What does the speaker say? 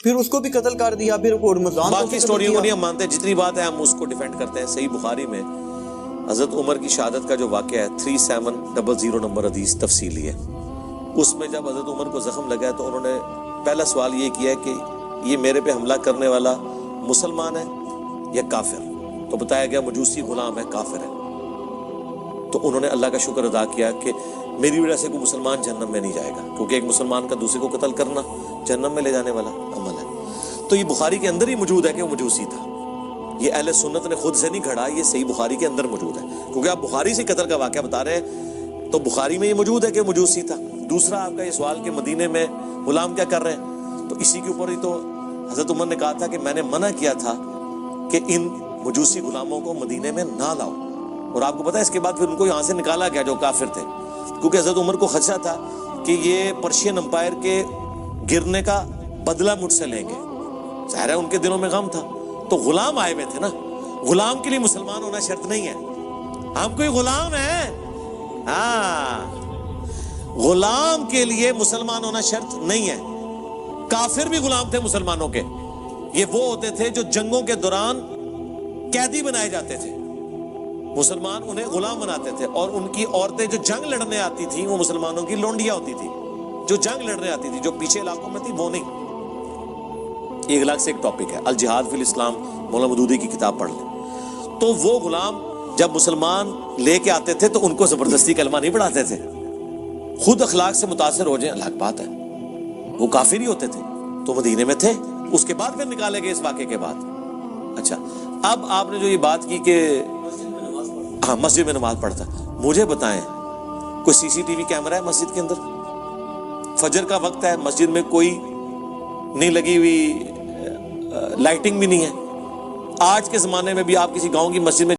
پھر اس کو بھی قتل کر دیا، پھر رمضان باقی سٹوریوں کو نہیں ہم مانتے، جتنی بات ہے ہم اس کو ڈیفینڈ کرتے ہیں۔ صحیح بخاری میں حضرت عمر کی شہادت کا جو واقعہ ہے 3700 نمبر حدیث تفصیلی ہے، اس میں جب حضرت عمر کو زخم لگا ہے تو انہوں نے پہلا سوال یہ کیا ہے کہ یہ میرے پہ حملہ کرنے والا مسلمان ہے یا کافر؟ تو بتایا گیا مجوسی غلام ہے، کافر ہے۔ تو انہوں نے اللہ کا شکر ادا کیا کہ میری وجہ سے کوئی مسلمان جہنم میں نہیں جائے گا، کیونکہ ایک مسلمان کا دوسرے کو قتل کرنا جہنم میں لے جانے والا عمل ہے۔ تو یہ بخاری کے اندر ہی موجود ہے کہ وہ مجوسی تھا، یہ اہل سنت نے خود سے نہیں گھڑا، یہ صحیح بخاری کے اندر موجود ہے، کیونکہ آپ بخاری سے قتل کا واقعہ بتا رہے ہیں تو بخاری میں یہ موجود ہے کہ وہ مجوسی تھا۔ دوسرا آپ کا یہ سوال کہ مدینے میں غلام کیا کر رہے ہیں، تو اسی کے اوپر ہی تو حضرت عمر نے کہا تھا کہ میں نے منع کیا تھا کہ ان مجوسی غلاموں کو مدینے میں نہ لاؤ، اور آپ کو پتا ہے اس کے بعد پھر ان کو یہاں سے نکالا گیا جو کافر تھے، کیونکہ حضرت عمر کو خدشہ تھا کہ یہ پرشین امپائر کے گرنے کا بدلہ مجھ سے لیں گے، ظاہر ہے ان کے دلوں میں غم تھا۔ تو غلام آئے ہوئے تھے نا، غلام کے لیے مسلمان ہونا شرط نہیں ہے، ہم کوئی غلام ہیں، ہاں غلام کے لیے مسلمان ہونا شرط نہیں ہے۔ کافر بھی غلام تھے مسلمانوں کے، یہ وہ ہوتے تھے جو جنگوں کے دوران قیدی بنائے جاتے تھے، مسلمان انہیں غلام بناتے تھے، اور ان کی عورتیں جو جنگ لڑنے آتی تھیں وہ مسلمانوں کی لونڈیاں ہوتی تھی، جو جنگ لڑنے آتی تھی، جو پیچھے علاقوں میں تھی وہ نہیں۔ ایک الگ سے ایک ٹاپک ہے، الجہاد فی الاسلام، مولانا مودودی کی کتاب پڑھ لیں۔ تو وہ غلام جب مسلمان لے کے آتے تھے تو ان کو زبردستی کلمہ نہیں پڑھاتے تھے، خود اخلاق سے متاثر ہو جائیں الگ بات ہے، وہ کافر ہی ہوتے تھے، تو مدینے میں تھے، اس کے بعد پھر نکالے گئے اس واقعے کے بعد۔ اچھا، اب آپ نے جو یہ بات کی کہ ہاں مسجد میں نماز پڑھتا، مجھے بتائیں کوئی سی سی ٹی وی کیمرہ ہے مسجد کے اندر؟ فجر کا وقت ہے، مسجد میں کوئی نہیں لگی ہوئی، لائٹنگ بھی نہیں ہے۔ آج کے زمانے میں بھی آپ کسی گاؤں کی مسجد میں